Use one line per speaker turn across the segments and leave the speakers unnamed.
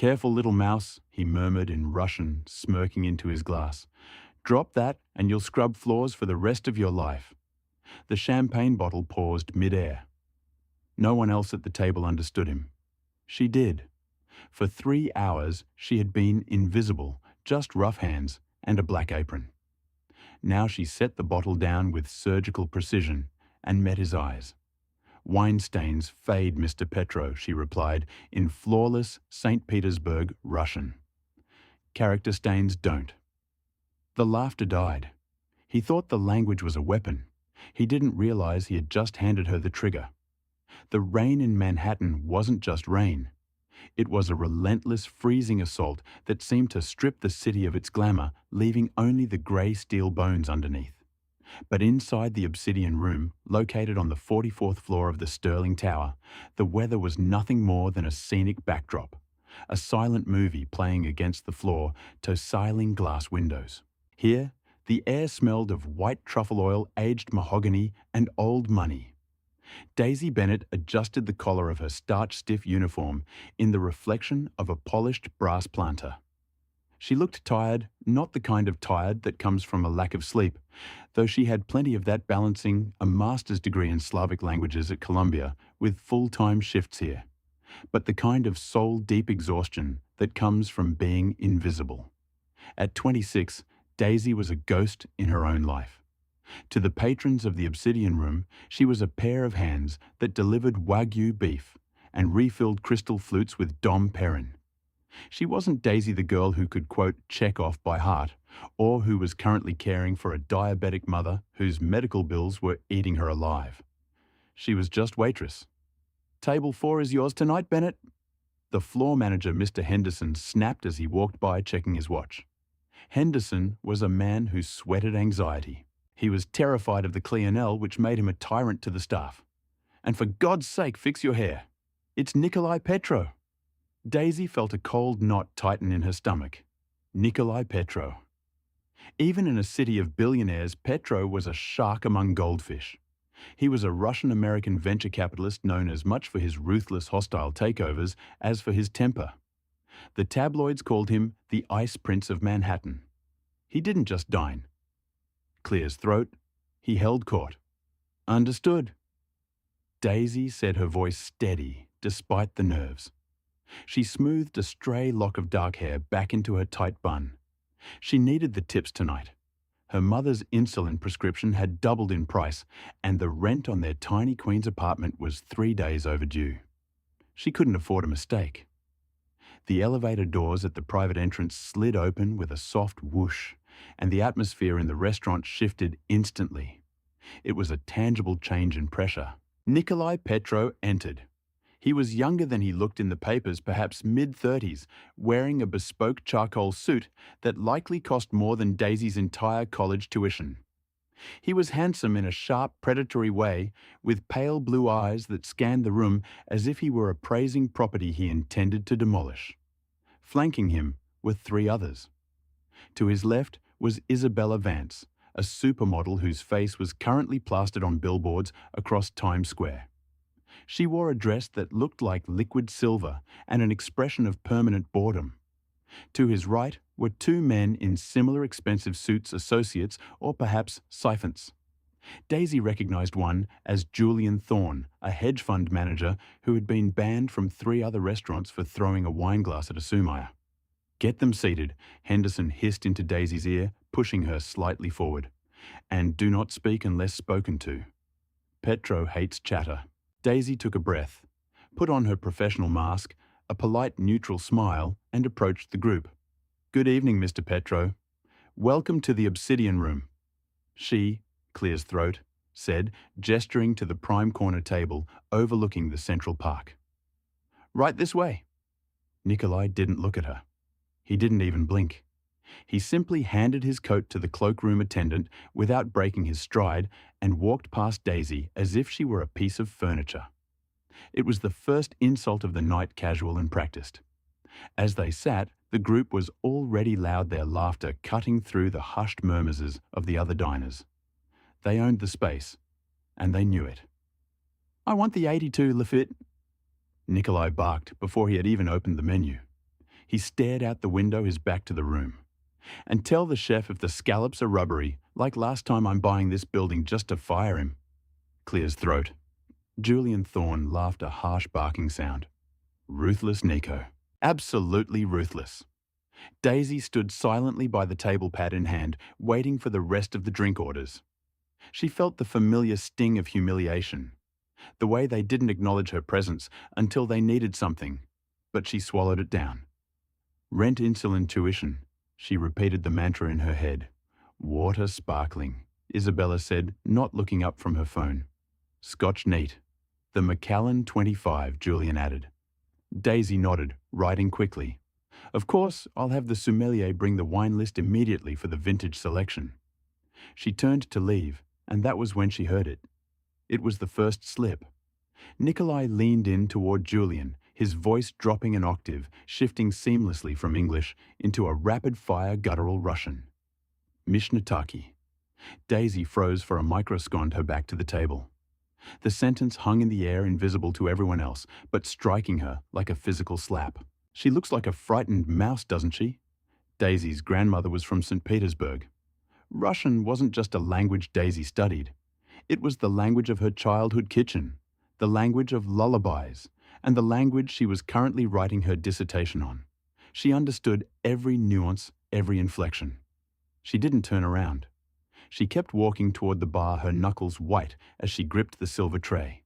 "Careful, little mouse," he murmured in Russian, smirking into his glass. "Drop that and you'll scrub floors for the rest of your life." The champagne bottle paused mid-air. No one else at the table understood him. She did. For 3 hours she had been invisible, just rough hands and a black apron. Now she set the bottle down with surgical precision and met his eyes. "Wine stains fade, Mr. Petro," she replied in flawless St. Petersburg Russian. "Character stains don't." The laughter died. He thought the language was a weapon. He didn't realize he had just handed her the trigger. The rain in Manhattan wasn't just rain. It was a relentless, freezing assault that seemed to strip the city of its glamour, leaving only the grey steel bones underneath. But inside the Obsidian Room, located on the 44th floor of the Sterling Tower, the weather was nothing more than a scenic backdrop, a silent movie playing against the floor to siling glass windows. Here, the air smelled of white truffle oil, aged mahogany, and old money. Daisy Bennett adjusted the collar of her starch-stiff uniform in the reflection of a polished brass planter. She looked tired, not the kind of tired that comes from a lack of sleep, though she had plenty of that balancing a master's degree in Slavic languages at Columbia with full-time shifts here, but the kind of soul-deep exhaustion that comes from being invisible. At 26, Daisy was a ghost in her own life. To the patrons of the Obsidian Room, she was a pair of hands that delivered Wagyu beef and refilled crystal flutes with Dom Perrin. She wasn't Daisy the girl who could, quote, check off by heart, or who was currently caring for a diabetic mother whose medical bills were eating her alive. She was just waitress. "Table 4 is yours tonight, Bennett." The floor manager, Mr. Henderson, snapped as he walked by checking his watch. Henderson was a man who sweated anxiety. He was terrified of the clientele, which made him a tyrant to the staff. "And for God's sake, fix your hair. It's Nikolai Petro." Daisy felt a cold knot tighten in her stomach. Nikolai Petro. Even in a city of billionaires, Petro was a shark among goldfish. He was a Russian-American venture capitalist known as much for his ruthless hostile takeovers as for his temper. The tabloids called him the Ice Prince of Manhattan. He didn't just dine. Clear his throat. He held court. "Understood." Daisy said, her voice steady, despite the nerves. She smoothed a stray lock of dark hair back into her tight bun. She needed the tips tonight. Her mother's insulin prescription had doubled in price, and the rent on their tiny Queens apartment was 3 days overdue. She couldn't afford a mistake. The elevator doors at the private entrance slid open with a soft whoosh, and the atmosphere in the restaurant shifted instantly. It was a tangible change in pressure. Nikolai Petro entered. He was younger than he looked in the papers, perhaps mid-30s, wearing a bespoke charcoal suit that likely cost more than Daisy's entire college tuition. He was handsome in a sharp, predatory way, with pale blue eyes that scanned the room as if he were appraising property he intended to demolish. Flanking him were 3 others. To his left was Isabella Vance, a supermodel whose face was currently plastered on billboards across Times Square. She wore a dress that looked like liquid silver and an expression of permanent boredom. To his right were 2 men in similar expensive suits, associates, or perhaps syphons. Daisy recognized one as Julian Thorne, a hedge fund manager who had been banned from 3 other restaurants for throwing a wine glass at a Sumaya. "Get them seated," Henderson hissed into Daisy's ear, pushing her slightly forward. "And do not speak unless spoken to. Petro hates chatter." Daisy took a breath, put on her professional mask, a polite neutral smile, and approached the group. "Good evening, Mr. Petro. Welcome to the Obsidian Room." She, Clear's throat, said, gesturing to the prime corner table overlooking the Central Park. "Right this way." Nikolai didn't look at her. He didn't even blink. He simply handed his coat to the cloakroom attendant without breaking his stride and walked past Daisy as if she were a piece of furniture. It was the first insult of the night, casual and practiced. As they sat, the group was already loud, their laughter cutting through the hushed murmurs of the other diners. They owned the space, and they knew it. "I want the 82 Lafitte," Nikolai barked before he had even opened the menu. He stared out the window, his back to the room. And tell the chef if the scallops are rubbery, like last time I'm buying this building just to fire him. Clears throat. Julian Thorne laughed a harsh barking sound. Ruthless Nico. Absolutely ruthless. Daisy stood silently by the table pad in hand, waiting for the rest of the drink orders. She felt the familiar sting of humiliation, the way they didn't acknowledge her presence until they needed something, but she swallowed it down. Rent insulin tuition, she repeated the mantra in her head. Water sparkling, Isabella said, not looking up from her phone. Scotch neat. The Macallan 25, Julian added. Daisy nodded, writing quickly. Of course, I'll have the sommelier bring the wine list immediately for the vintage selection. She turned to leave, and that was when she heard it. It was the first slip. Nikolai leaned in toward Julian, his voice dropping an octave, shifting seamlessly from English into a rapid-fire guttural Russian. Mishnataki. Daisy froze for a microsecond, her back to the table. The sentence hung in the air, invisible to everyone else, but striking her like a physical slap. She looks like a frightened mouse, doesn't she? Daisy's grandmother was from St. Petersburg. Russian wasn't just a language Daisy studied. It was the language of her childhood kitchen, the language of lullabies, and the language she was currently writing her dissertation on. She understood every nuance, every inflection. She didn't turn around. She kept walking toward the bar, her knuckles white as she gripped the silver tray.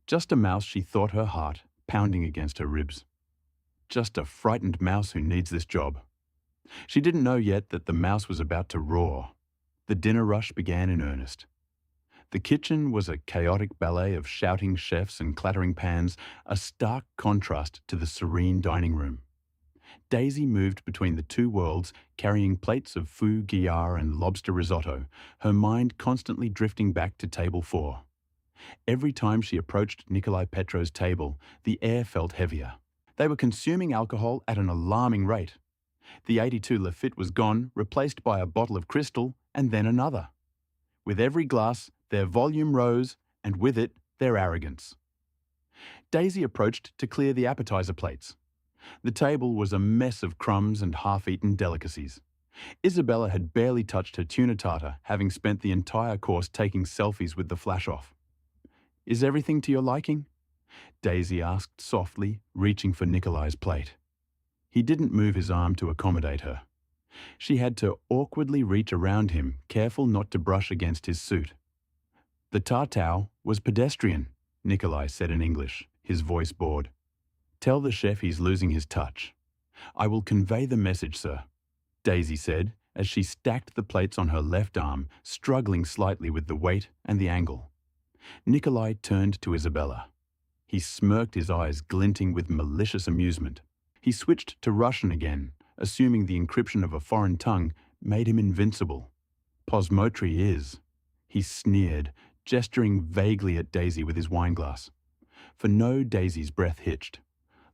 Just a mouse, she thought, her heart pounding against her ribs. Just a frightened mouse who needs this job. She didn't know yet that the mouse was about to roar. The dinner rush began in earnest. The kitchen was a chaotic ballet of shouting chefs and clattering pans, a stark contrast to the serene dining room. Daisy moved between the two worlds, carrying plates of foo guillard and lobster risotto, her mind constantly drifting back to table 4. Every time she approached Nikolai Petro's table, the air felt heavier. They were consuming alcohol at an alarming rate. The 82 Lafite was gone, replaced by a bottle of crystal, and then another. With every glass, their volume rose, and with it, their arrogance. Daisy approached to clear the appetizer plates. The table was a mess of crumbs and half-eaten delicacies. Isabella had barely touched her tuna tartar, having spent the entire course taking selfies with the flash-off. Is everything to your liking? Daisy asked softly, reaching for Nikolai's plate. He didn't move his arm to accommodate her. She had to awkwardly reach around him, careful not to brush against his suit. The tartare was pedestrian, Nikolai said in English, his voice bored. Tell the chef he's losing his touch. I will convey the message, sir, Daisy said, as she stacked the plates on her left arm, struggling slightly with the weight and the angle. Nikolai turned to Isabella. He smirked, his eyes glinting with malicious amusement. He switched to Russian again, assuming the encryption of a foreign tongue made him invincible. Posmotri is, he sneered, gesturing vaguely at Daisy with his wineglass. For no, Daisy's breath hitched.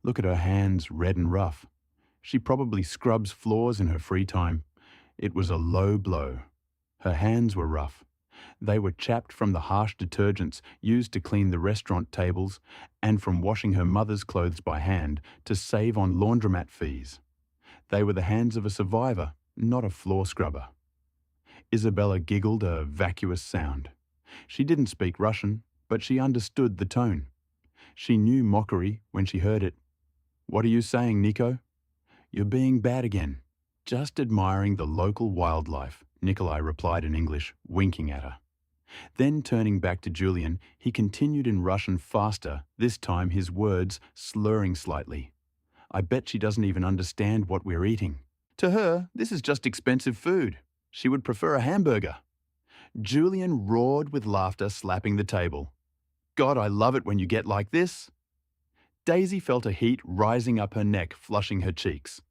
Look at her hands, red and rough. She probably scrubs floors in her free time. It was a low blow. Her hands were rough. They were chapped from the harsh detergents used to clean the restaurant tables and from washing her mother's clothes by hand to save on laundromat fees. They were the hands of a survivor, not a floor scrubber. Isabella giggled a vacuous sound. She didn't speak Russian, but she understood the tone. She knew mockery when she heard it. What are you saying, Nico? You're being bad again. Just admiring the local wildlife, Nikolai replied in English, winking at her. Then turning back to Julian, he continued in Russian faster, this time his words slurring slightly. I bet she doesn't even understand what we're eating. To her, this is just expensive food. She would prefer a hamburger. Julian roared with laughter, slapping the table. God, I love it when you get like this. Daisy felt a heat rising up her neck, flushing her cheeks.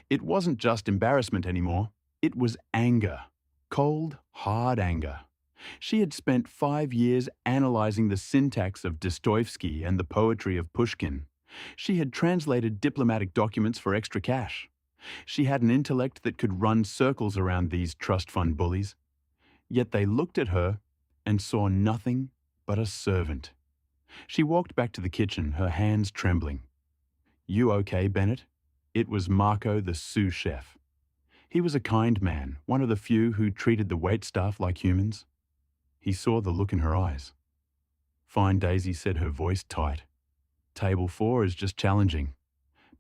It wasn't just embarrassment anymore. It was anger. Cold, hard anger. She had spent 5 years analyzing the syntax of Dostoevsky and the poetry of Pushkin. She had translated diplomatic documents for extra cash. She had an intellect that could run circles around these trust fund bullies. Yet they looked at her and saw nothing but a servant. She walked back to the kitchen, her hands trembling. You okay, Bennett? It was Marco, the sous chef. He was a kind man, one of the few who treated the waitstaff like humans. He saw the look in her eyes. "Fine, Daisy," said, her voice tight. "Table 4 is just challenging."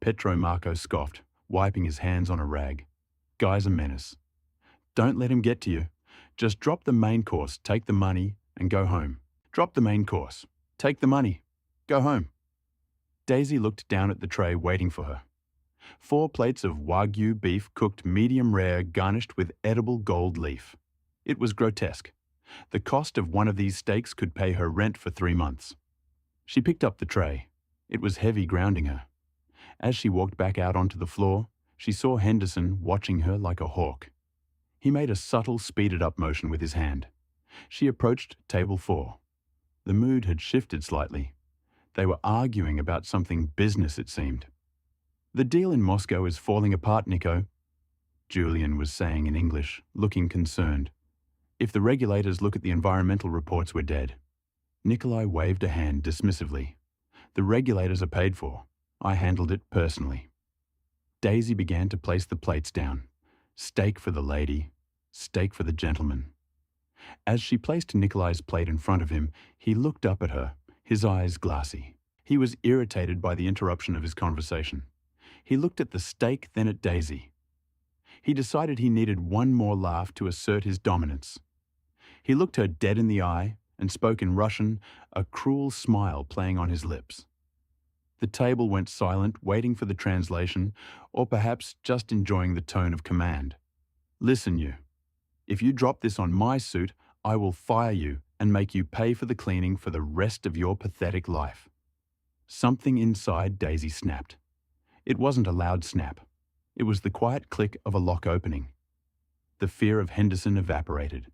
Petro Marco scoffed, wiping his hands on a rag. "Guy's a menace. Don't let him get to you. Just drop the main course, take the money, and go home. Drop the main course, take the money, go home." Daisy looked down at the tray waiting for her. 4 plates of Wagyu beef cooked medium rare garnished with edible gold leaf. It was grotesque. The cost of one of these steaks could pay her rent for 3 months. She picked up the tray. It was heavy, grounding her. As she walked back out onto the floor, she saw Henderson watching her like a hawk. He made a subtle, speeded-up motion with his hand. She approached table 4. The mood had shifted slightly. They were arguing about something business, it seemed. "The deal in Moscow is falling apart, Nico," Julian was saying in English, looking concerned. "If the regulators look at the environmental reports, we're dead." Nikolai waved a hand dismissively. "The regulators are paid for. I handled it personally." Daisy began to place the plates down. Steak for the lady, steak for the gentleman. As she placed Nikolai's plate in front of him, he looked up at her, his eyes glassy. He was irritated by the interruption of his conversation. He looked at the steak, then at Daisy. He decided he needed one more laugh to assert his dominance. He looked her dead in the eye and spoke in Russian, a cruel smile playing on his lips. The table went silent, waiting for the translation, or perhaps just enjoying the tone of command. "Listen, you. If you drop this on my suit, I will fire you and make you pay for the cleaning for the rest of your pathetic life." Something inside Daisy snapped. It wasn't a loud snap. It was the quiet click of a lock opening. The fear of Henderson evaporated.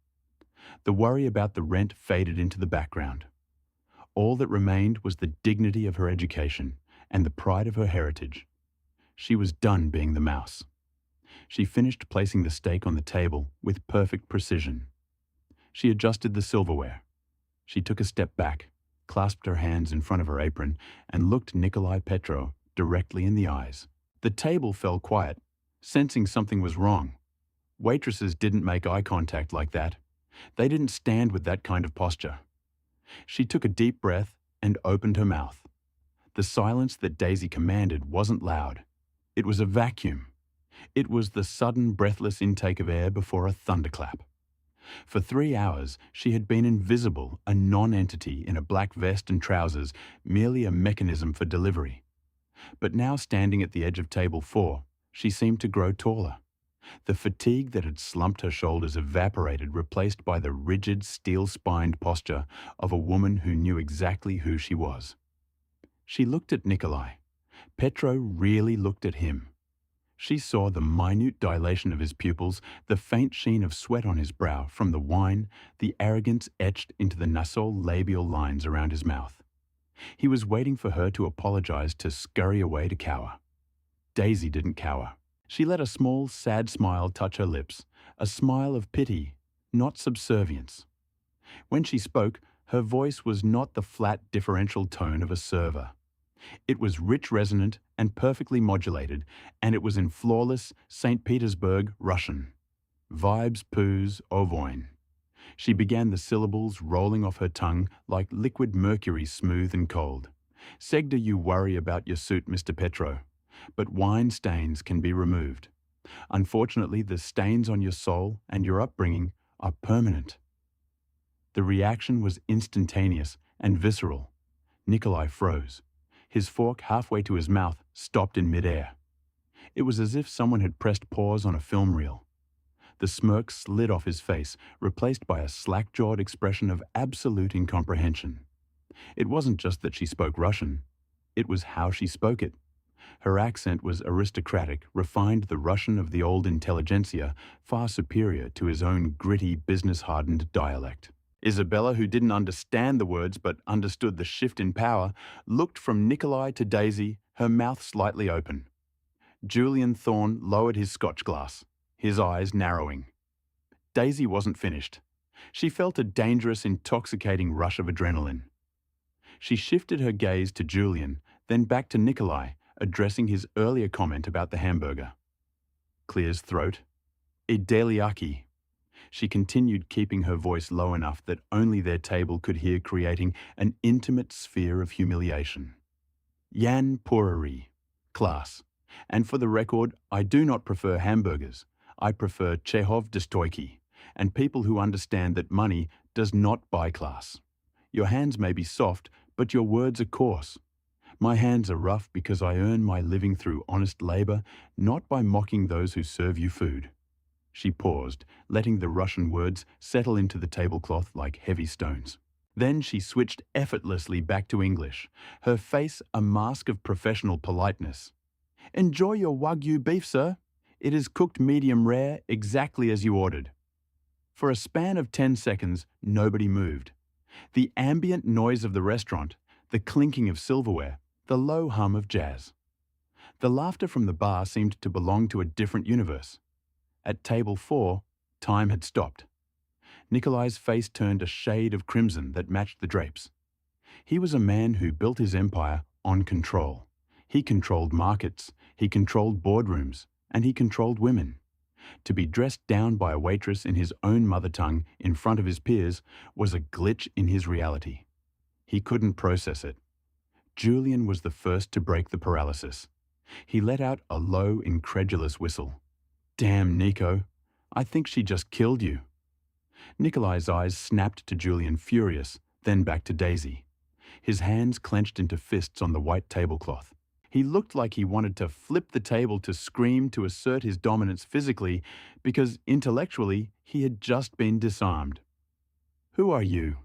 The worry about the rent faded into the background. All that remained was the dignity of her education and the pride of her heritage. She was done being the mouse. She finished placing the steak on the table with perfect precision. She adjusted the silverware. She took a step back, clasped her hands in front of her apron, and looked Nikolai Petro directly in the eyes. The table fell quiet, sensing something was wrong. Waitresses didn't make eye contact like that. They didn't stand with that kind of posture. She took a deep breath and opened her mouth. The silence that Daisy commanded wasn't loud. It was a vacuum. It was the sudden, breathless intake of air before a thunderclap. For 3 hours, she had been invisible, a non-entity in a black vest and trousers, merely a mechanism for delivery. But now, standing at the edge of table 4, she seemed to grow taller. The fatigue that had slumped her shoulders evaporated, replaced by the rigid, steel-spined posture of a woman who knew exactly who she was. She looked at Nikolai. Petro really looked at him. She saw the minute dilation of his pupils, the faint sheen of sweat on his brow from the wine, the arrogance etched into the nasolabial lines around his mouth. He was waiting for her to apologize, to scurry away to cower. Daisy didn't cower. She let a small, sad smile touch her lips, a smile of pity, not subservience. When she spoke, her voice was not the flat, differential tone of a server. It was rich, resonant, and perfectly modulated, and it was in flawless St. Petersburg Russian. Vibes, poos, ovoin. She began the syllables rolling off her tongue like liquid mercury, smooth and cold. "Segda, you worry about your suit, Mr. Petro, but wine stains can be removed. Unfortunately, the stains on your soul and your upbringing are permanent." The reaction was instantaneous and visceral. Nikolai froze. His fork, halfway to his mouth, stopped in midair. It was as if someone had pressed pause on a film reel. The smirk slid off his face, replaced by a slack-jawed expression of absolute incomprehension. It wasn't just that she spoke Russian. It was how she spoke it. Her accent was aristocratic, refined, the Russian of the old intelligentsia, far superior to his own gritty, business-hardened dialect. Isabella, who didn't understand the words but understood the shift in power, looked from Nikolai to Daisy, her mouth slightly open. Julian Thorne lowered his scotch glass, his eyes narrowing. Daisy wasn't finished. She felt a dangerous, intoxicating rush of adrenaline. She shifted her gaze to Julian, then back to Nikolai, addressing his earlier comment about the hamburger. Clears throat. Ideliaki. She continued, keeping her voice low enough that only their table could hear, creating an intimate sphere of humiliation. Yan Purari. Class. And for the record, I do not prefer hamburgers. I prefer Chekhov dostoiki, and people who understand that money does not buy class. Your hands may be soft, but your words are coarse. My hands are rough because I earn my living through honest labor, not by mocking those who serve you food. She paused, letting the Russian words settle into the tablecloth like heavy stones. Then she switched effortlessly back to English, her face a mask of professional politeness. Enjoy your Wagyu beef, sir. It is cooked medium rare, exactly as you ordered. For a span of 10 seconds, nobody moved. The ambient noise of the restaurant, the clinking of silverware, the low hum of jazz. The laughter from the bar seemed to belong to a different universe. At table 4, time had stopped. Nikolai's face turned a shade of crimson that matched the drapes. He was a man who built his empire on control. He controlled markets, he controlled boardrooms, and he controlled women. To be dressed down by a waitress in his own mother tongue in front of his peers was a glitch in his reality. He couldn't process it. Julian was the first to break the paralysis. He let out a low, incredulous whistle. Damn, Nico. I think she just killed you. Nikolai's eyes snapped to Julian, furious, then back to Daisy. His hands clenched into fists on the white tablecloth. He looked like he wanted to flip the table, to scream, to assert his dominance physically, because intellectually he had just been disarmed. Who are you?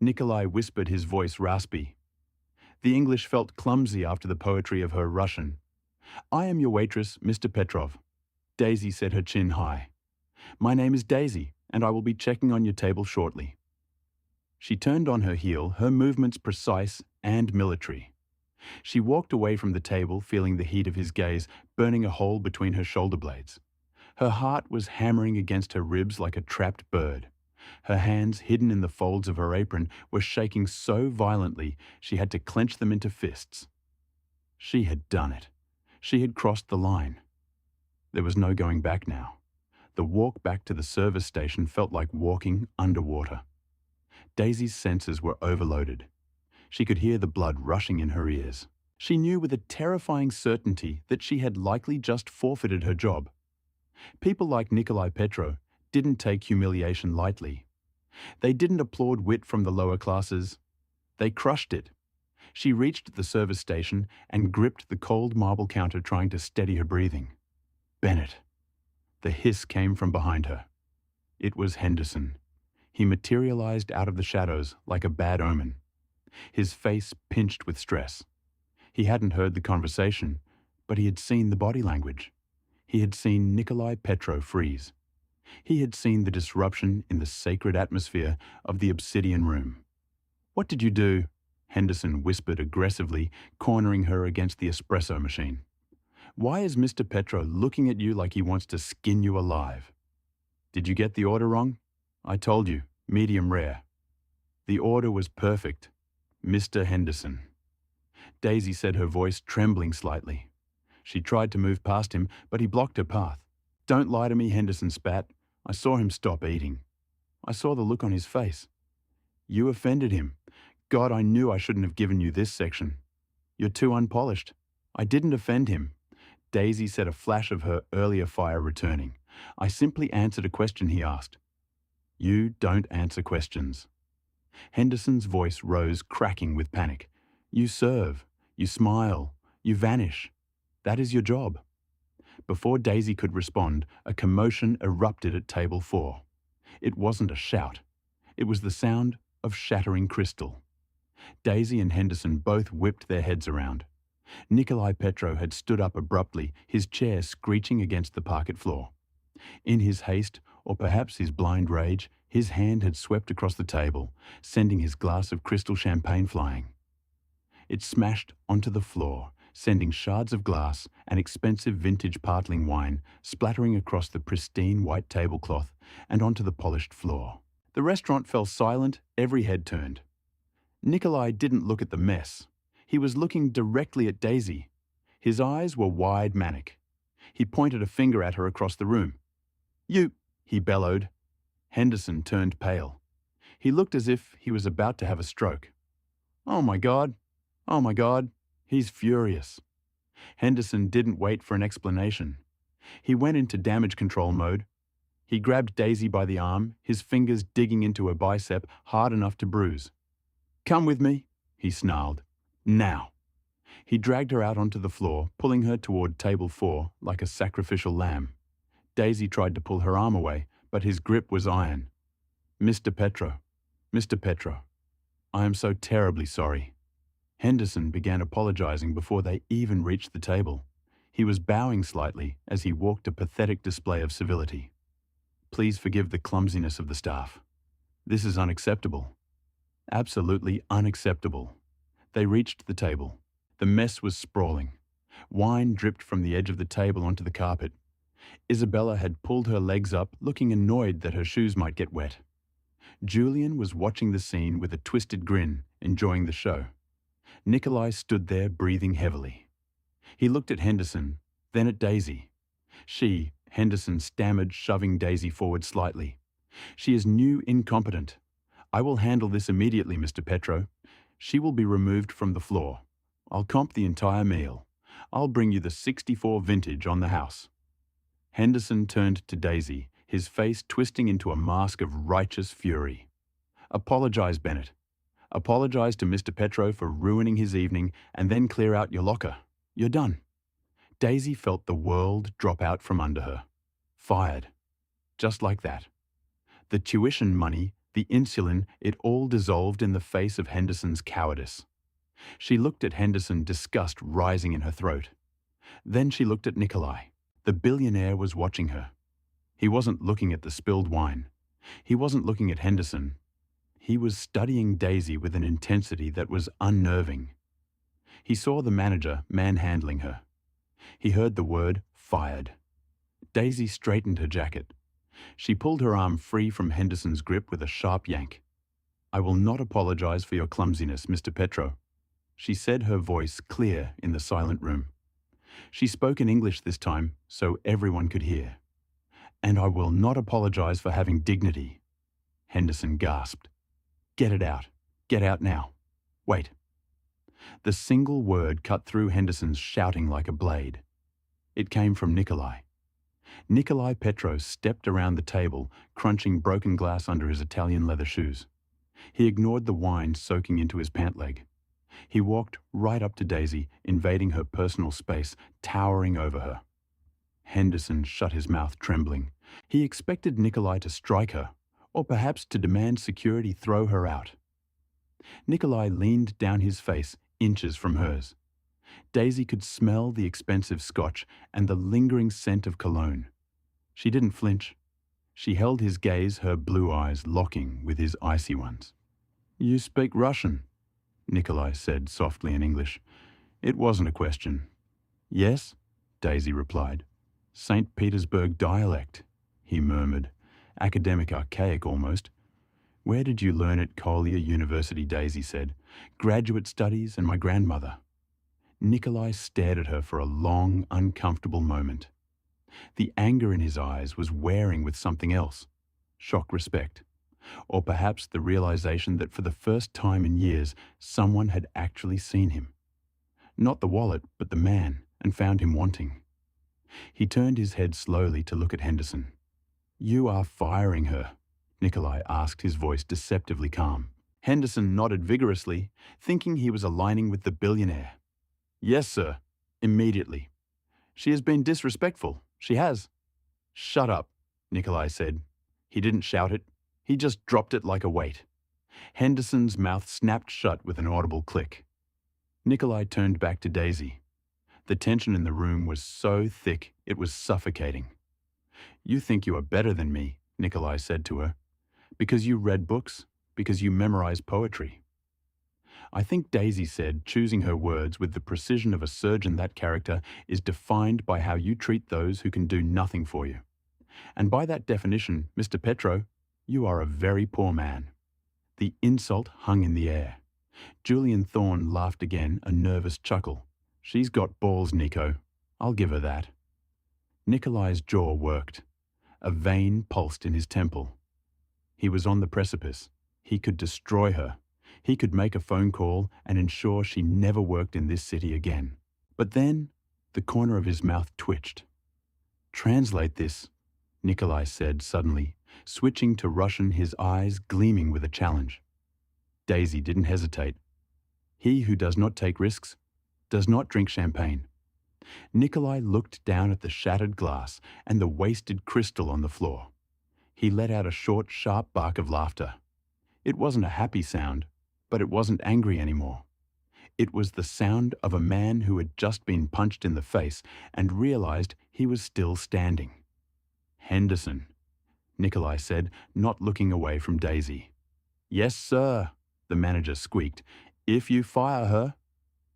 Nikolai whispered, his voice raspy. The English felt clumsy after the poetry of her Russian. I am your waitress, Mr. Petrov. Daisy set her chin high. My name is Daisy, and I will be checking on your table shortly. She turned on her heel, her movements precise and military. She walked away from the table, feeling the heat of his gaze burning a hole between her shoulder blades. Her heart was hammering against her ribs like a trapped bird. Her hands, hidden in the folds of her apron, were shaking so violently she had to clench them into fists. She had done it. She had crossed the line. There was no going back now. The walk back to the service station felt like walking underwater. Daisy's senses were overloaded. She could hear the blood rushing in her ears. She knew with a terrifying certainty that she had likely just forfeited her job. People like Nikolai Petro didn't take humiliation lightly. They didn't applaud wit from the lower classes. They crushed it. She reached the service station and gripped the cold marble counter, trying to steady her breathing. Bennett. The hiss came from behind her. It was Henderson. He materialized out of the shadows like a bad omen. His face pinched with stress. He hadn't heard the conversation, but he had seen the body language. He had seen Nikolai Petro freeze. He had seen the disruption in the sacred atmosphere of the obsidian room. What did you do? Henderson whispered aggressively, cornering her against the espresso machine. Why is Mr. Petro looking at you like he wants to skin you alive? Did you get the order wrong? I told you, medium rare. The order was perfect. Mr. Henderson. Daisy said, her voice trembling slightly. She tried to move past him, but he blocked her path. Don't lie to me, Henderson spat. I saw him stop eating. I saw the look on his face. You offended him. God, I knew I shouldn't have given you this section. You're too unpolished. I didn't offend him. Daisy said, a flash of her earlier fire returning. I simply answered a question he asked. You don't answer questions. Henderson's voice rose, cracking with panic. You serve, you smile, you vanish. That is your job. Before Daisy could respond, a commotion erupted at table 4. It wasn't a shout. It was the sound of shattering crystal. Daisy and Henderson both whipped their heads around. Nikolai Petro had stood up abruptly, his chair screeching against the parquet floor. In his haste, or perhaps his blind rage, his hand had swept across the table, sending his glass of crystal champagne flying. It smashed onto the floor, sending shards of glass and expensive vintage Partling wine splattering across the pristine white tablecloth and onto the polished floor. The restaurant fell silent, every head turned. Nikolai didn't look at the mess. He was looking directly at Daisy. His eyes were wide manic. He pointed a finger at her across the room. "You," he bellowed. Henderson turned pale. He looked as if he was about to have a stroke. "Oh my God! Oh my God!" He's furious. Henderson didn't wait for an explanation. He went into damage control mode. He grabbed Daisy by the arm, his fingers digging into her bicep hard enough to bruise. "Come with me," he snarled. "Now." He dragged her out onto the floor, pulling her toward table 4 like a sacrificial lamb. Daisy tried to pull her arm away, but his grip was iron. "Mr. Petro, Mr. Petro, I am so terribly sorry." Henderson began apologizing before they even reached the table. He was bowing slightly as he walked a pathetic display of civility. "Please forgive the clumsiness of the staff. This is unacceptable. Absolutely unacceptable." They reached the table. The mess was sprawling. Wine dripped from the edge of the table onto the carpet. Isabella had pulled her legs up, looking annoyed that her shoes might get wet. Julian was watching the scene with a twisted grin, enjoying the show. Nikolai stood there breathing heavily. He looked at Henderson, then at Daisy. Henderson stammered, shoving Daisy forward slightly. "She is new incompetent. I will handle this immediately, Mr. Petro. She will be removed from the floor. I'll comp the entire meal. I'll bring you the 64 vintage on the house." Henderson turned to Daisy, his face twisting into a mask of righteous fury. "Apologize, Bennett. Apologize to Mr. Petro for ruining his evening and then clear out your locker. You're done." Daisy felt the world drop out from under her. Fired. Just like that. The tuition money, the insulin, it all dissolved in the face of Henderson's cowardice. She looked at Henderson, disgust rising in her throat. Then she looked at Nikolai. The billionaire was watching her. He wasn't looking at the spilled wine. He wasn't looking at Henderson. He was studying Daisy with an intensity that was unnerving. He saw the manager manhandling her. He heard the word fired. Daisy straightened her jacket. She pulled her arm free from Henderson's grip with a sharp yank. "I will not apologize for your clumsiness, Mr. Petro," she said, her voice clear in the silent room. She spoke in English this time, so everyone could hear. "And I will not apologize for having dignity." Henderson gasped. "Get it out. Get out now. Wait." The single word cut through Henderson's shouting like a blade. It came from Nikolai. Nikolai Petro stepped around the table, crunching broken glass under his Italian leather shoes. He ignored the wine soaking into his pant leg. He walked right up to Daisy, invading her personal space, towering over her. Henderson shut his mouth, trembling. He expected Nikolai to strike her, or perhaps to demand security throw her out. Nikolai leaned down his face, inches from hers. Daisy could smell the expensive scotch and the lingering scent of cologne. She didn't flinch. She held his gaze, her blue eyes locking with his icy ones. "You speak Russian," Nikolai said softly in English. It wasn't a question. "Yes," Daisy replied. "St. Petersburg dialect," he murmured, academic archaic almost. "Where did you learn at Collier University?" Daisy said. "Graduate studies and my grandmother." Nikolai stared at her for a long, uncomfortable moment. The anger in his eyes was wearing with something else. Shock respect. Or perhaps the realization that for the first time in years, someone had actually seen him. Not the wallet, but the man, and found him wanting. He turned his head slowly to look at Henderson. "You are firing her?" Nikolai asked, his voice deceptively calm. Henderson nodded vigorously, thinking he was aligning with the billionaire. "Yes, sir. Immediately. She has been disrespectful. She has." "Shut up," Nikolai said. He didn't shout it. He just dropped it like a weight. Henderson's mouth snapped shut with an audible click. Nikolai turned back to Daisy. The tension in the room was so thick it was suffocating. "You think you are better than me," Nikolai said to her. "Because you read books, because you memorize poetry." I think Daisy said, choosing her words with the precision of a surgeon, that character is defined by how you treat those who can do nothing for you. And by that definition, Mr. Petro, you are a very poor man. The insult hung in the air. Julian Thorne laughed again, a nervous chuckle. She's got balls, Nico. I'll give her that. Nikolai's jaw worked. A vein pulsed in his temple. He was on the precipice. He could destroy her. He could make a phone call and ensure she never worked in this city again. But then, the corner of his mouth twitched. "Translate this," Nikolai said suddenly, switching to Russian, his eyes gleaming with a challenge. Daisy didn't hesitate. "He who does not take risks does not drink champagne." Nikolai looked down at the shattered glass and the wasted crystal on the floor. He let out a short, sharp bark of laughter. It wasn't a happy sound, but it wasn't angry anymore. It was the sound of a man who had just been punched in the face and realized he was still standing. "Henderson," Nikolai said, not looking away from Daisy. "Yes, sir," the manager squeaked. "If you fire her—"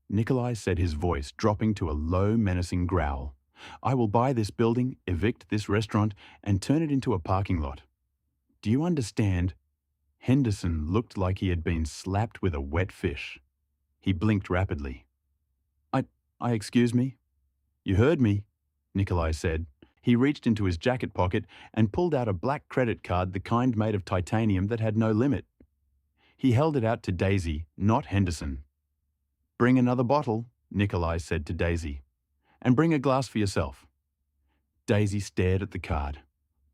Nikolai said, his voice dropping to a low, menacing growl. "I will buy this building, evict this restaurant, and turn it into a parking lot. Do you understand?" Henderson looked like he had been slapped with a wet fish. He blinked rapidly. I excuse me?" "You heard me," Nikolai said. He reached into his jacket pocket and pulled out a black credit card, the kind made of titanium that had no limit. He held it out to Daisy, not Henderson. "Bring another bottle," Nikolai said to Daisy. "And bring a glass for yourself." Daisy stared at the card.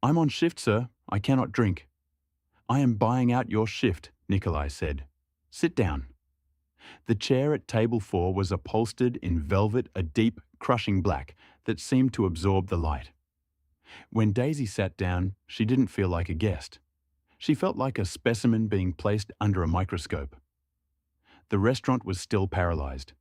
"I'm on shift, sir. I cannot drink." "I am buying out your shift," Nikolai said. "Sit down." The chair at table 4 was upholstered in velvet, a deep, crushing black that seemed to absorb the light. When Daisy sat down, she didn't feel like a guest. She felt like a specimen being placed under a microscope. The restaurant was still paralyzed.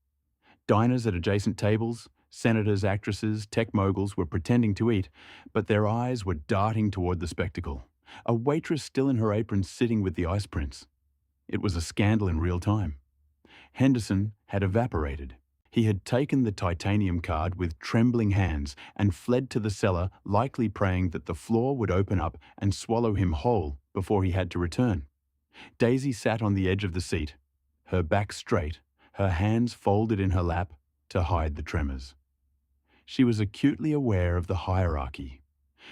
Diners at adjacent tables, senators, actresses, tech moguls were pretending to eat, but their eyes were darting toward the spectacle. A waitress still in her apron sitting with the ice prince. It was a scandal in real time. Henderson had evaporated. He had taken the titanium card with trembling hands and fled to the cellar, likely praying that the floor would open up and swallow him whole before he had to return. Daisy sat on the edge of the seat, her back straight, her hands folded in her lap to hide the tremors. She was acutely aware of the hierarchy.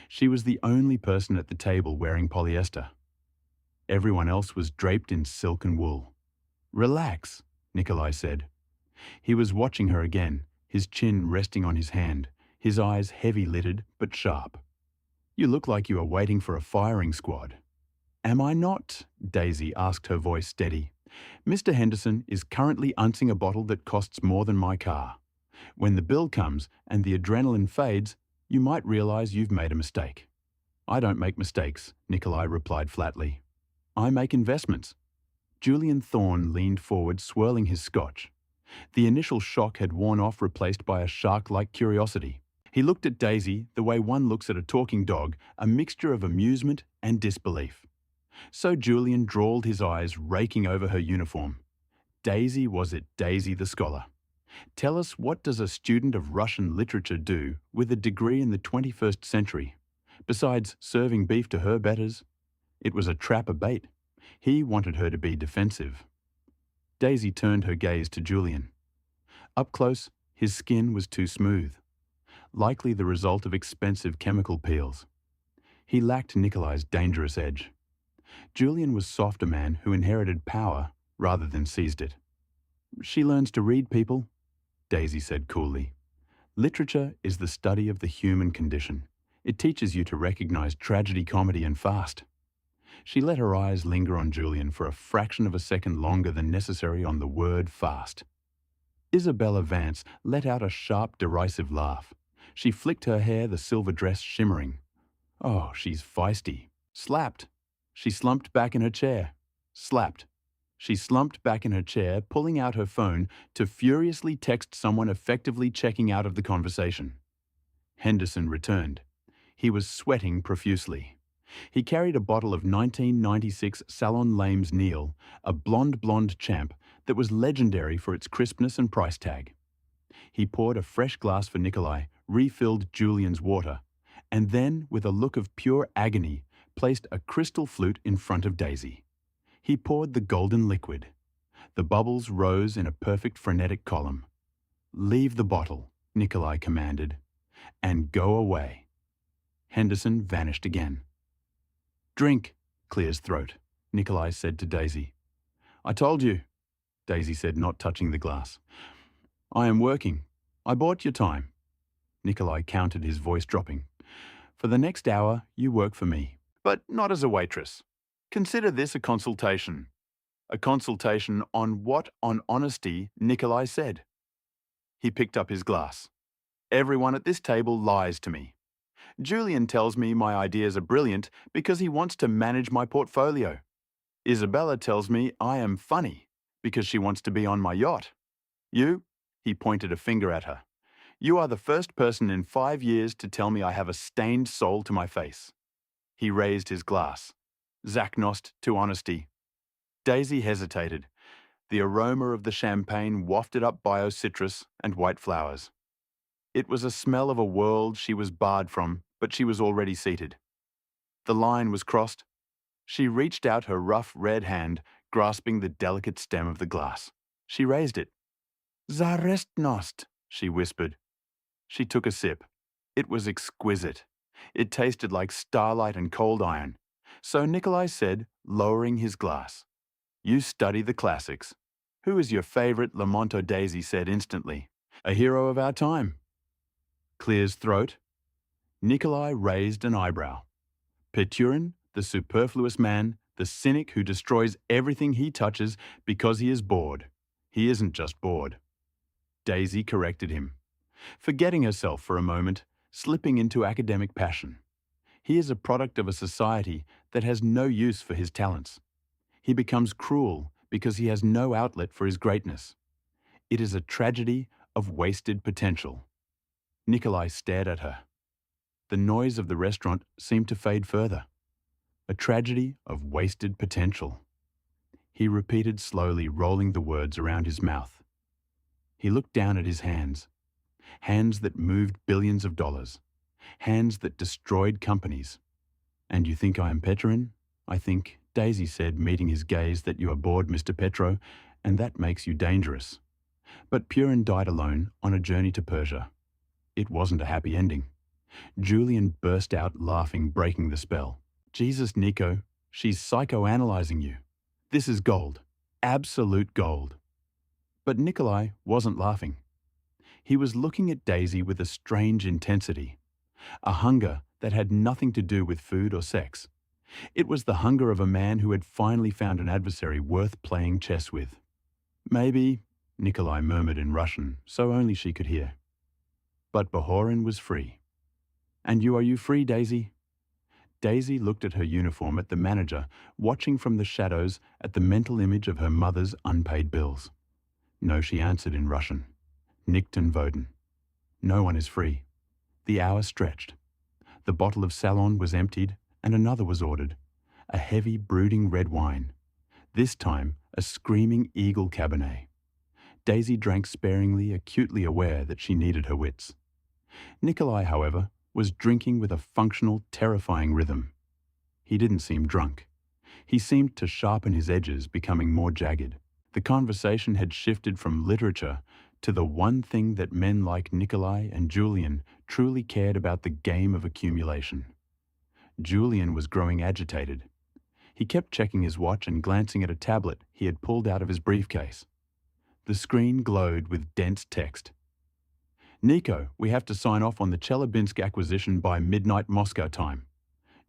She was the only person at the table wearing polyester. Everyone else was draped in silk and wool. "Relax," Nikolai said. He was watching her again, his chin resting on his hand, his eyes heavy-lidded but sharp. "You look like you are waiting for a firing squad." "Am I not?" Daisy asked, her voice steady. "Mr. Henderson is currently unsing a bottle that costs more than my car. When the bill comes and the adrenaline fades, you might realize you've made a mistake." "I don't make mistakes," Nikolai replied flatly. "I make investments." Julian Thorne leaned forward, swirling his scotch. The initial shock had worn off, replaced by a shark-like curiosity. He looked at Daisy the way one looks at a talking dog, a mixture of amusement and disbelief. So Julian drawled, his eyes raking over her uniform. "Daisy, was it Daisy the scholar? Tell us, what does a student of Russian literature do with a degree in the 21st century? Besides serving beef to her betters?" It was a trap, a bait. He wanted her to be defensive. Daisy turned her gaze to Julian. Up close, his skin was too smooth, likely the result of expensive chemical peels. He lacked Nikolai's dangerous edge. Julian was soft, a man who inherited power rather than seized it. "She learns to read people," Daisy said coolly. "Literature is the study of the human condition. It teaches you to recognize tragedy, comedy, and fast." She let her eyes linger on Julian for a fraction of a second longer than necessary on the word fast. Isabella Vance let out a sharp, derisive laugh. She flicked her hair, the silver dress shimmering. "Oh, she's feisty." Slapped. She slumped back in her chair. Slapped. She slumped back in her chair, pulling out her phone to furiously text someone, effectively checking out of the conversation. Henderson returned. He was sweating profusely. He carried a bottle of 1996 Salon Lames Neal, a blonde champ that was legendary for its crispness and price tag. He poured a fresh glass for Nikolai, refilled Julian's water, and then, with a look of pure agony, placed a crystal flute in front of Daisy. He poured the golden liquid. The bubbles rose in a perfect frenetic column. Leave the bottle, Nikolai commanded, and go away. Henderson vanished again. Drink, Clear's throat, Nikolai said to Daisy. I told you, Daisy said, not touching the glass. I am working. I bought your time. Nikolai countered, his voice dropping. For the next hour, you work for me, but not as a waitress. Consider this a consultation. A consultation on what on honesty Nikolai said. He picked up his glass. Everyone at this table lies to me. Julian tells me my ideas are brilliant because he wants to manage my portfolio. Isabella tells me I am funny because she wants to be on my yacht. You, he pointed a finger at her, you are the first person in 5 years to tell me I have a stained soul to my face. He raised his glass. Zaknost to honesty. Daisy hesitated. The aroma of the champagne wafted up bio-citrus and white flowers. It was a smell of a world she was barred from, but she was already seated. The line was crossed. She reached out her rough red hand, grasping the delicate stem of the glass. She raised it. Zarestnost, she whispered. She took a sip. It was exquisite. It tasted like starlight and cold iron. So Nikolai said, lowering his glass, You study the classics. Who is your favorite? Lamonto. Daisy said instantly. A hero of our time. Clear's throat. Nikolai raised an eyebrow. Peturin, the superfluous man, the cynic who destroys everything he touches because he is bored. He isn't just bored. Daisy corrected him, forgetting herself for a moment, slipping into academic passion. He is a product of a society that has no use for his talents. He becomes cruel because he has no outlet for his greatness. It is a tragedy of wasted potential. Nikolai stared at her. The noise of the restaurant seemed to fade further. A tragedy of wasted potential. He repeated slowly, rolling the words around his mouth. He looked down at his hands. Hands that moved billions of dollars. Hands that destroyed companies. And you think I am Peturin? I think, Daisy said, meeting his gaze, that you are bored, Mr. Petro, and that makes you dangerous. But Purin died alone on a journey to Persia. It wasn't a happy ending. Julian burst out laughing, breaking the spell. Jesus, Nico, she's psychoanalyzing you. This is gold. Absolute gold. But Nikolai wasn't laughing. He was looking at Daisy with a strange intensity, a hunger that had nothing to do with food or sex. It was the hunger of a man who had finally found an adversary worth playing chess with. Maybe, Nikolai murmured in Russian, so only she could hear. But Bohorin was free. And are you free, Daisy? Daisy looked at her uniform, at the manager, watching from the shadows at the mental image of her mother's unpaid bills. No, she answered in Russian. Nicht und Voden. No one is free. The hour stretched. The bottle of Salon was emptied and another was ordered. A heavy, brooding red wine. This time, a screaming eagle Cabernet. Daisy drank sparingly, acutely aware that she needed her wits. Nikolai, however, was drinking with a functional, terrifying rhythm. He didn't seem drunk. He seemed to sharpen his edges, becoming more jagged. The conversation had shifted from literature to the one thing that men like Nikolai and Julian truly cared about, the game of accumulation. Julian was growing agitated. He kept checking his watch and glancing at a tablet he had pulled out of his briefcase. The screen glowed with dense text. Nico, we have to sign off on the Chelyabinsk acquisition by midnight Moscow time.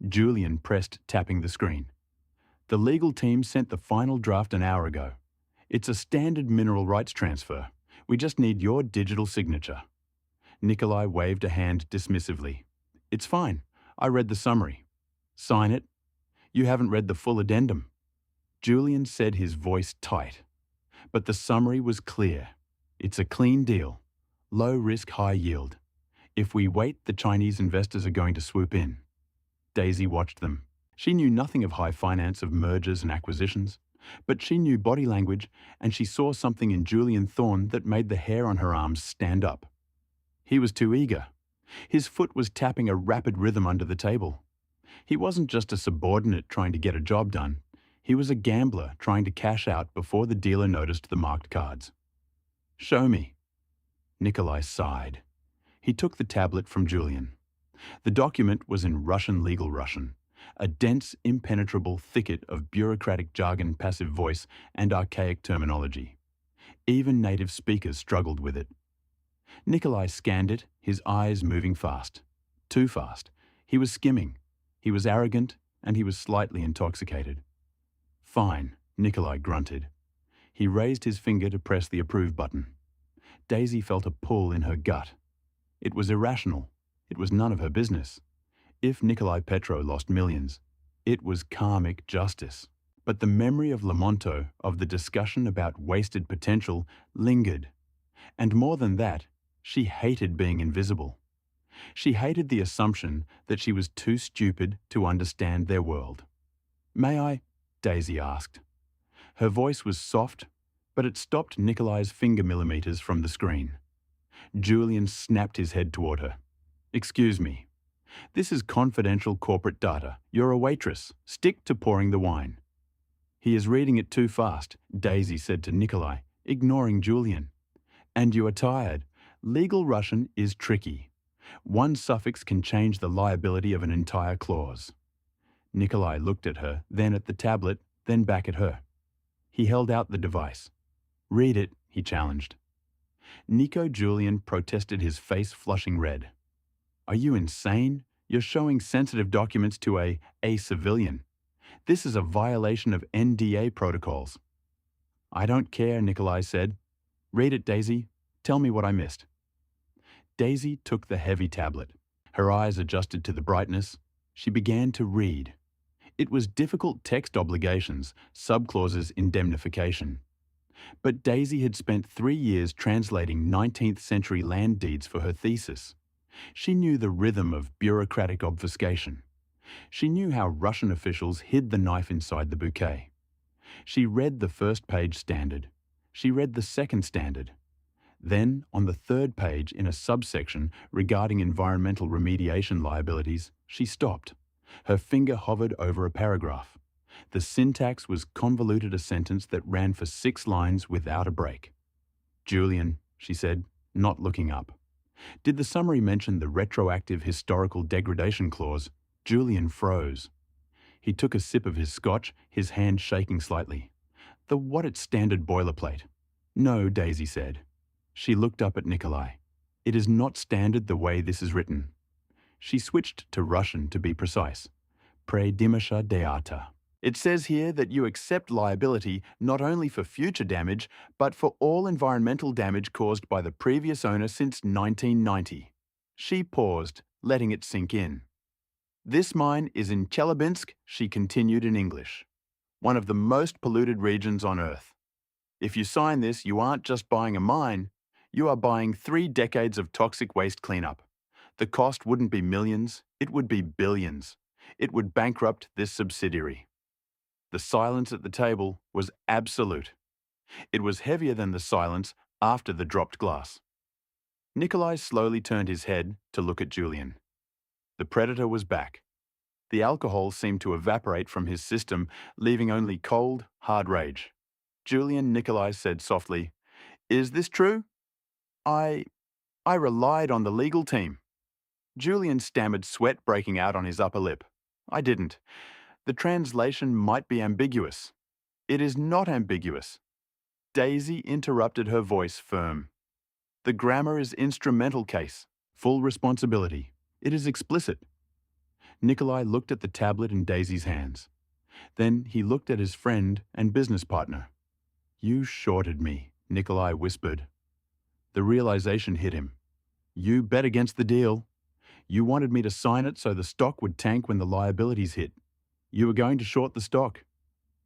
Julian pressed, tapping the screen. The legal team sent the final draft an hour ago. It's a standard mineral rights transfer. We just need your digital signature. Nikolai waved a hand dismissively. It's fine. I read the summary. Sign it. You haven't read the full addendum. Julian said, his voice tight. But the summary was clear. It's a clean deal. Low risk, high yield. If we wait, the Chinese investors are going to swoop in. Daisy watched them. She knew nothing of high finance, of mergers and acquisitions. But she knew body language, and she saw something in Julian Thorne that made the hair on her arms stand up. He was too eager. His foot was tapping a rapid rhythm under the table. He wasn't just a subordinate trying to get a job done. He was a gambler trying to cash out before the dealer noticed the marked cards. Show me. Nikolai sighed. He took the tablet from Julian. The document was in Russian legal Russian, a dense, impenetrable thicket of bureaucratic jargon, passive voice, and archaic terminology. Even native speakers struggled with it. Nikolai scanned it, his eyes moving fast. Too fast. He was skimming. He was arrogant, and he was slightly intoxicated. Fine, Nikolai grunted. He raised his finger to press the approve button. Daisy felt a pull in her gut. It was irrational. It was none of her business. If Nikolai Petro lost millions, it was karmic justice. But the memory of Lamonto, of the discussion about wasted potential, lingered. And more than that, she hated being invisible. She hated the assumption that she was too stupid to understand their world. "May I?" Daisy asked. Her voice was soft, but it stopped Nikolai's finger millimeters from the screen. Julian snapped his head toward her. "Excuse me. This is confidential corporate data. You're a waitress. Stick to pouring the wine." "He is reading it too fast," Daisy said to Nikolai, ignoring Julian. "And you are tired. Legal Russian is tricky. One suffix can change the liability of an entire clause." Nikolai looked at her, then at the tablet, then back at her. He held out the device. "Read it," he challenged. Nico Julian protested, his face flushing red. "Are you insane? You're showing sensitive documents to a civilian. This is a violation of NDA protocols." "I don't care," Nikolai said. "Read it, Daisy. Tell me what I missed." Daisy took the heavy tablet. Her eyes adjusted to the brightness. She began to read. It was difficult text obligations, subclauses indemnification. But Daisy had spent 3 years translating 19th century land deeds for her thesis. She knew the rhythm of bureaucratic obfuscation. She knew how Russian officials hid the knife inside the bouquet. She read the first page standard. She read the second standard. Then, on the third page in a subsection regarding environmental remediation liabilities, she stopped. Her finger hovered over a paragraph. The syntax was convoluted, a sentence that ran for 6 lines without a break. "Julian," she said, not looking up. "Did the summary mention the retroactive historical degradation clause?" Julian froze. He took a sip of his scotch, his hand shaking slightly. "The what it's standard boilerplate." "No," Daisy said. She looked up at Nikolai. "It is not standard the way this is written." She switched to Russian to be precise. "Predimasha deata." "It says here that you accept liability not only for future damage, but for all environmental damage caused by the previous owner since 1990. She paused, letting it sink in. "This mine is in Chelyabinsk," she continued in English, "one of the most polluted regions on Earth. If you sign this, you aren't just buying a mine, you are buying 3 decades of toxic waste cleanup. The cost wouldn't be millions, it would be billions. It would bankrupt this subsidiary." The silence at the table was absolute. It was heavier than the silence after the dropped glass. Nikolai slowly turned his head to look at Julian. The predator was back. The alcohol seemed to evaporate from his system, leaving only cold, hard rage. "Julian," Nikolai said softly, "is this true?" I relied on the legal team." Julian stammered, sweat breaking out on his upper lip. "I didn't. The translation might be ambiguous." "It is not ambiguous." Daisy interrupted, her voice firm. "The grammar is instrumental case. Full responsibility. It is explicit." Nikolai looked at the tablet in Daisy's hands. Then he looked at his friend and business partner. "You shorted me," Nikolai whispered. The realization hit him. "You bet against the deal. You wanted me to sign it so the stock would tank when the liabilities hit. You were going to short the stock."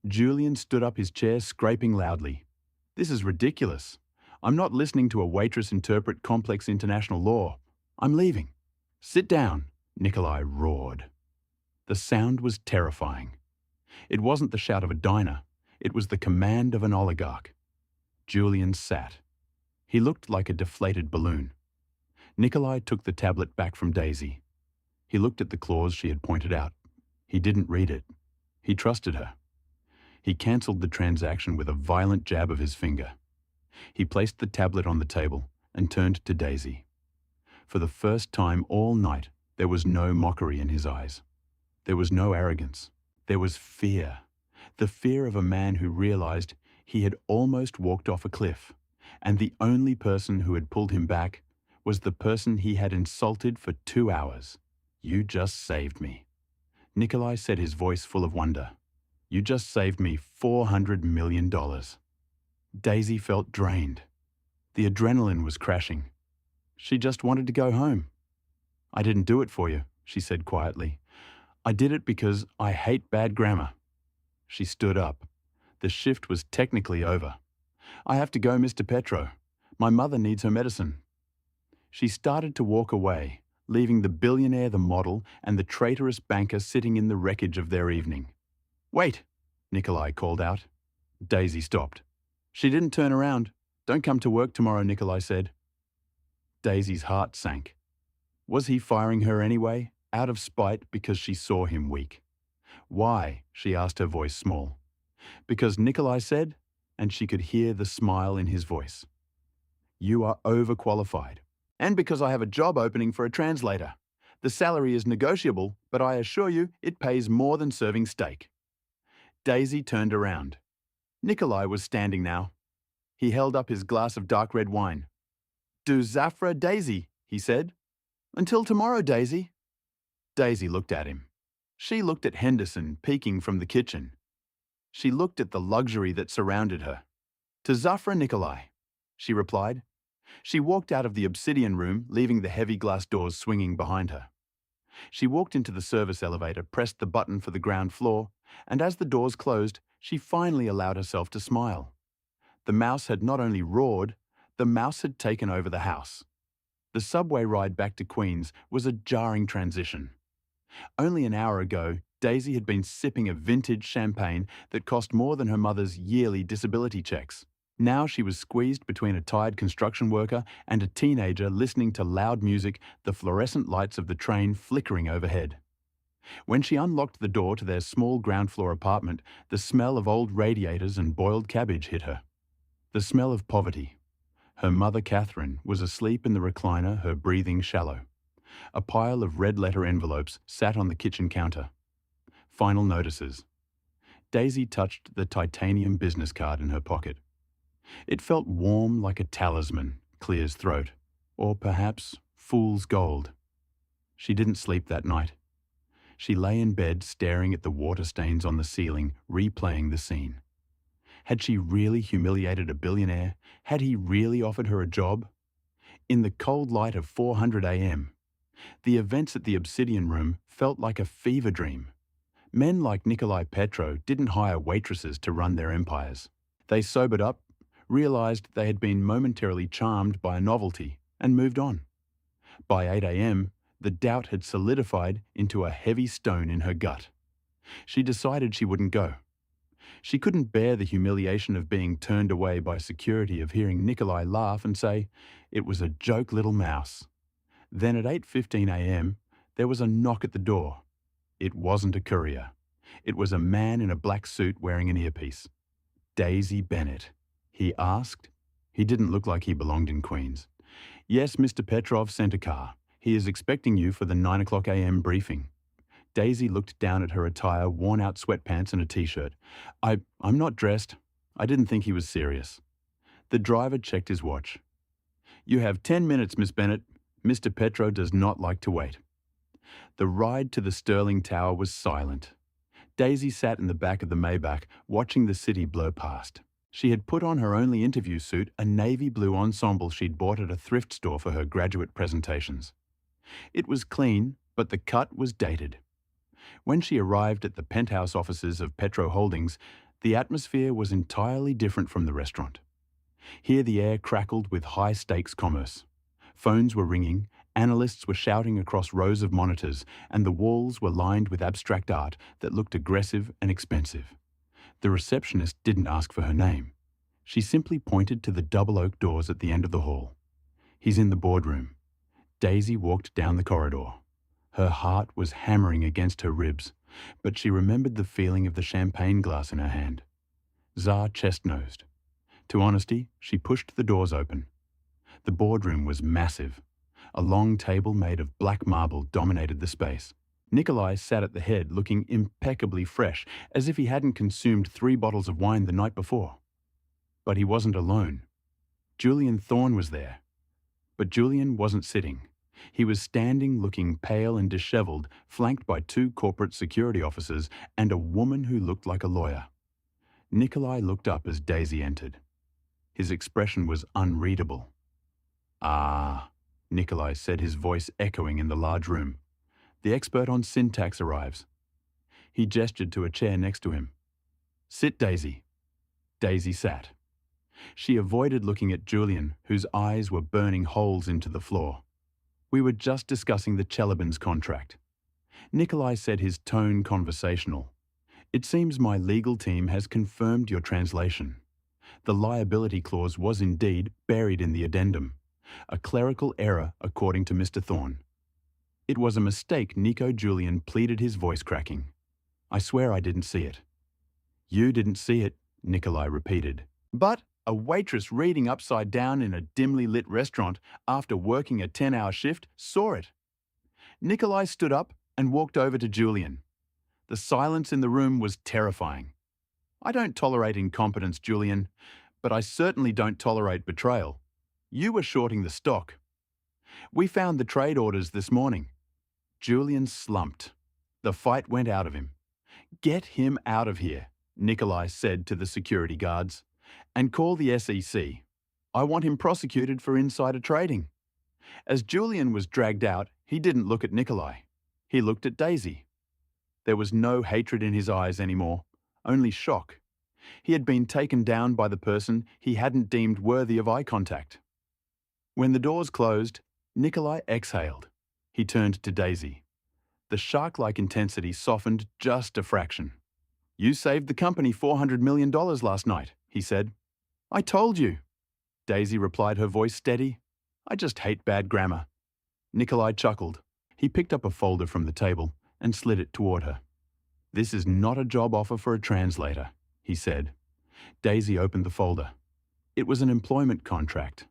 Julian stood up, his chair scraping loudly. "This is ridiculous. I'm not listening to a waitress interpret complex international law. I'm leaving." "Sit down," Nikolai roared. The sound was terrifying. It wasn't the shout of a diner. It was the command of an oligarch. Julian sat. He looked like a deflated balloon. Nikolai took the tablet back from Daisy. He looked at the clause she had pointed out. He didn't read it. He trusted her. He cancelled the transaction with a violent jab of his finger. He placed the tablet on the table and turned to Daisy. For the first time all night, there was no mockery in his eyes. There was no arrogance. There was fear. The fear of a man who realized he had almost walked off a cliff, and the only person who had pulled him back was the person he had insulted for 2 hours. "You just saved me." Nikolai said, his voice full of wonder. "You just saved me $400 million. Daisy felt drained. The adrenaline was crashing. She just wanted to go home. "I didn't do it for you," she said quietly. "I did it because I hate bad grammar." She stood up. The shift was technically over. "I have to go, Mr. Petro. My mother needs her medicine." She started to walk away, leaving the billionaire, the model, and the traitorous banker sitting in the wreckage of their evening. "Wait!" Nikolai called out. Daisy stopped. "She didn't turn around. Don't come to work tomorrow," Nikolai said. Daisy's heart sank. Was he firing her anyway, out of spite because she saw him weak? "Why?" she asked, her voice small. "Because Nikolai said," and she could hear the smile in his voice. "You are overqualified. And because I have a job opening for a translator. The salary is negotiable, but I assure you it pays more than serving steak." Daisy turned around. Nikolai was standing now. He held up his glass of dark red wine. "Du Zafra, Daisy," he said. "Until tomorrow, Daisy." Daisy looked at him. She looked at Henderson peeking from the kitchen. She looked at the luxury that surrounded her. "To Zafra, Nikolai," she replied. She walked out of the obsidian room, leaving the heavy glass doors swinging behind her. She walked into the service elevator, pressed the button for the ground floor, and as the doors closed, she finally allowed herself to smile. The mouse had not only roared, the mouse had taken over the house. The subway ride back to Queens was a jarring transition. Only an hour ago, Daisy had been sipping a vintage champagne that cost more than her mother's yearly disability checks. Now she was squeezed between a tired construction worker and a teenager listening to loud music, the fluorescent lights of the train flickering overhead. When she unlocked the door to their small ground floor apartment, the smell of old radiators and boiled cabbage hit her. The smell of poverty. Her mother, Catherine, was asleep in the recliner, her breathing shallow. A pile of red-letter envelopes sat on the kitchen counter. Final notices. Daisy touched the titanium business card in her pocket. It felt warm like a talisman, Clear's throat, or perhaps fool's gold. She didn't sleep that night. She lay in bed staring at the water stains on the ceiling, replaying the scene. Had she really humiliated a billionaire? Had he really offered her a job? In the cold light of 400 a.m., the events at the Obsidian Room felt like a fever dream. Men like Nikolai Petro didn't hire waitresses to run their empires. They sobered up, realized they had been momentarily charmed by a novelty, and moved on. By 8 a.m., the doubt had solidified into a heavy stone in her gut. She decided she wouldn't go. She couldn't bear the humiliation of being turned away by security, of hearing Nikolai laugh and say, "It was a joke, little mouse." Then at 8:15 a.m., there was a knock at the door. It wasn't a courier. It was a man in a black suit wearing an earpiece. "Daisy Bennett?" he asked. He didn't look like he belonged in Queens. "Yes, Mr. Petrov sent a car. He is expecting you for the 9 a.m. briefing." Daisy looked down at her attire, worn-out sweatpants and a t-shirt. I'm not dressed. I didn't think he was serious." The driver checked his watch. "You have 10 minutes, Miss Bennett. Mr. Petro does not like to wait." The ride to the Sterling Tower was silent. Daisy sat in the back of the Maybach, watching the city blur past. She had put on her only interview suit, a navy blue ensemble she'd bought at a thrift store for her graduate presentations. It was clean, but the cut was dated. When she arrived at the penthouse offices of Petro Holdings, the atmosphere was entirely different from the restaurant. Here the air crackled with high-stakes commerce. Phones were ringing, analysts were shouting across rows of monitors, and the walls were lined with abstract art that looked aggressive and expensive. The receptionist didn't ask for her name. She simply pointed to the double oak doors at the end of the hall. "He's in the boardroom." Daisy walked down the corridor. Her heart was hammering against her ribs, but she remembered the feeling of the champagne glass in her hand. Tsar chest-nosed. To honesty, she pushed the doors open. The boardroom was massive. A long table made of black marble dominated the space. Nikolai sat at the head looking impeccably fresh, as if he hadn't consumed 3 bottles of wine the night before. But he wasn't alone. Julian Thorne was there. But Julian wasn't sitting. He was standing looking pale and disheveled, flanked by 2 corporate security officers and a woman who looked like a lawyer. Nikolai looked up as Daisy entered. His expression was unreadable. "Ah," Nikolai said, his voice echoing in the large room. "The expert on syntax arrives." He gestured to a chair next to him. "Sit, Daisy." Daisy sat. She avoided looking at Julian, whose eyes were burning holes into the floor. "We were just discussing the Chelobin's contract." Nikolai said, his tone conversational. "It seems my legal team has confirmed your translation. The liability clause was indeed buried in the addendum. A clerical error, according to Mr. Thorne." "It was a mistake," Nico Julian pleaded, his voice cracking. "I swear I didn't see it." "You didn't see it," Nikolai repeated. "But a waitress reading upside down in a dimly lit restaurant after working a 10-hour shift saw it." Nikolai stood up and walked over to Julian. The silence in the room was terrifying. "I don't tolerate incompetence, Julian, but I certainly don't tolerate betrayal. You were shorting the stock. We found the trade orders this morning." Julian slumped. The fight went out of him. "Get him out of here," Nikolai said to the security guards, "and call the SEC. I want him prosecuted for insider trading." As Julian was dragged out, he didn't look at Nikolai. He looked at Daisy. There was no hatred in his eyes anymore, only shock. He had been taken down by the person he hadn't deemed worthy of eye contact. When the doors closed, Nikolai exhaled. He turned to Daisy. The shark-like intensity softened just a fraction. "You saved the company $400 million last night," he said. "I told you." Daisy replied, her voice steady. "I just hate bad grammar." Nikolai chuckled. He picked up a folder from the table and slid it toward her. "This is not a job offer for a translator," he said. Daisy opened the folder. It was an employment contract.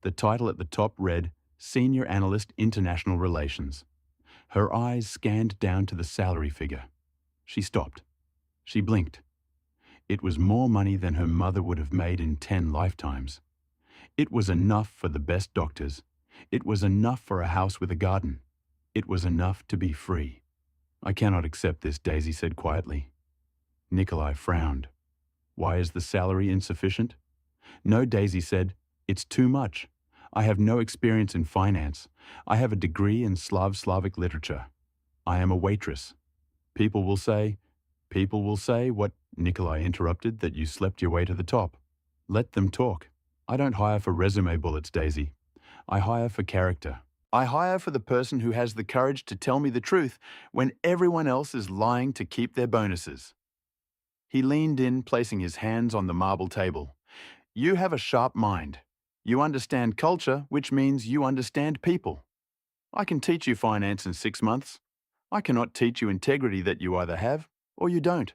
The title at the top read, "Senior Analyst International Relations." Her eyes scanned down to the salary figure. She stopped. She blinked. It was more money than her mother would have made in 10 lifetimes. It was enough for the best doctors. It was enough for a house with a garden. It was enough to be free. "I cannot accept this," Daisy said quietly. Nikolai frowned. "Why is the salary insufficient?" "No," Daisy said. "It's too much. I have no experience in finance. I have a degree in Slavic literature. I am a waitress. People will say..." "People will say what?" Nikolai interrupted, "that you slept your way to the top." "Let them talk. I don't hire for resume bullets, Daisy. I hire for character. I hire for the person who has the courage to tell me the truth when everyone else is lying to keep their bonuses." He leaned in, placing his hands on the marble table. "You have a sharp mind. You understand culture, which means you understand people. I can teach you finance in 6 months. I cannot teach you integrity that you either have or you don't."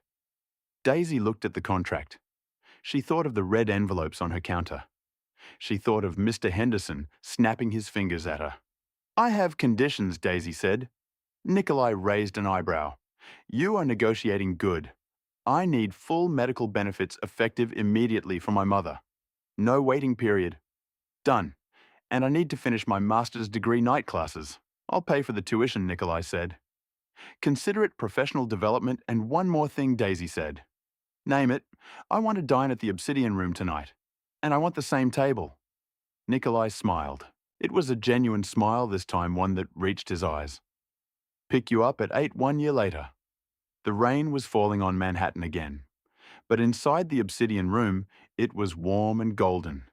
Daisy looked at the contract. She thought of the red envelopes on her counter. She thought of Mr. Henderson snapping his fingers at her. "I have conditions," Daisy said. Nikolai raised an eyebrow. "You are negotiating good. I need full medical benefits effective immediately for my mother. No waiting period. Done. And I need to finish my master's degree night classes. I'll pay for the tuition," Nikolai said. "Consider it professional development, and one more thing," Daisy said. "Name it. I want to dine at the Obsidian Room tonight. And I want the same table." Nikolai smiled. It was a genuine smile this time, one that reached his eyes. "Pick you up at 8 1 year later." The rain was falling on Manhattan again. But inside the Obsidian Room, it was warm and golden.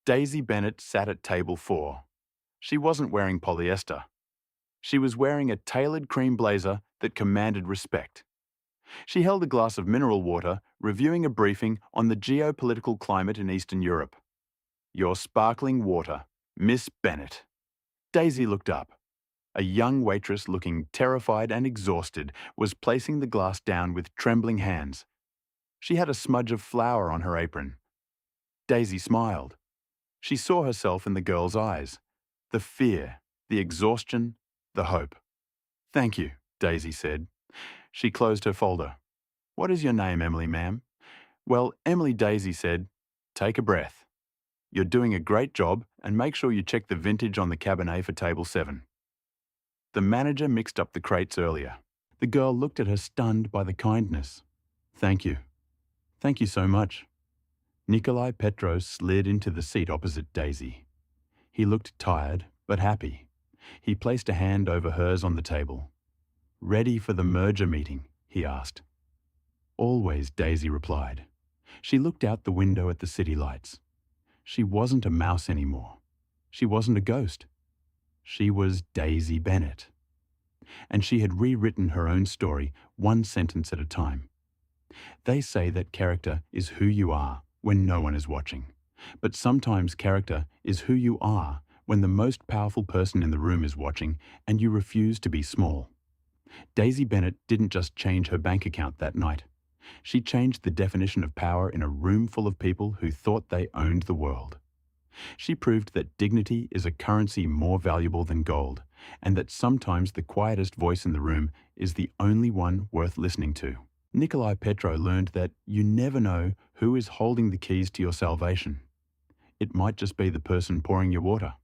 Daisy Bennett sat at table 4. She wasn't wearing polyester. She was wearing a tailored cream blazer that commanded respect. She held a glass of mineral water, reviewing a briefing on the geopolitical climate in Eastern Europe. "Your sparkling water, Miss Bennett." Daisy looked up. A young waitress, looking terrified and exhausted, was placing the glass down with trembling hands. She had a smudge of flour on her apron. Daisy smiled. She saw herself in the girl's eyes. The fear, the exhaustion, the hope. "Thank you," Daisy said. She closed her folder. "What is your name, Emily, ma'am?" "Well, Emily," Daisy said. "Take a breath. You're doing a great job, and make sure you check the vintage on the Cabernet for table 7. The manager mixed up the crates earlier." The girl looked at her, stunned by the kindness. "Thank you. Thank you so much." Nikolai Petros slid into the seat opposite Daisy. He looked tired, but happy. He placed a hand over hers on the table. "Ready for the merger meeting?" he asked. "Always," Daisy replied. She looked out the window at the city lights. She wasn't a mouse anymore. She wasn't a ghost. She was Daisy Bennett. And she had rewritten her own story, one sentence at a time. They say that character is who you are when no one is watching. But sometimes character is who you are when the most powerful person in the room is watching and you refuse to be small. Daisy Bennett didn't just change her bank account that night. She changed the definition of power in a room full of people who thought they owned the world. She proved that dignity is a currency more valuable than gold, and that sometimes the quietest voice in the room is the only one worth listening to. Nikolai Petro learned that you never know who is holding the keys to your salvation. It might just be the person pouring your water.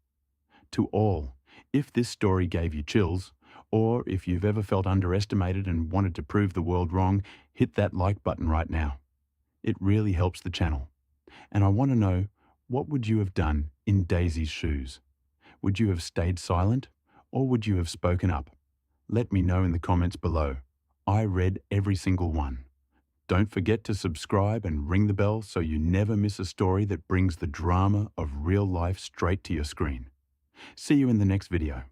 To all, if this story gave you chills, or if you've ever felt underestimated and wanted to prove the world wrong, hit that like button right now. It really helps the channel. And I want to know, what would you have done in Daisy's shoes? Would you have stayed silent, or would you have spoken up? Let me know in the comments below. I read every single one. Don't forget to subscribe and ring the bell so you never miss a story that brings the drama of real life straight to your screen. See you in the next video.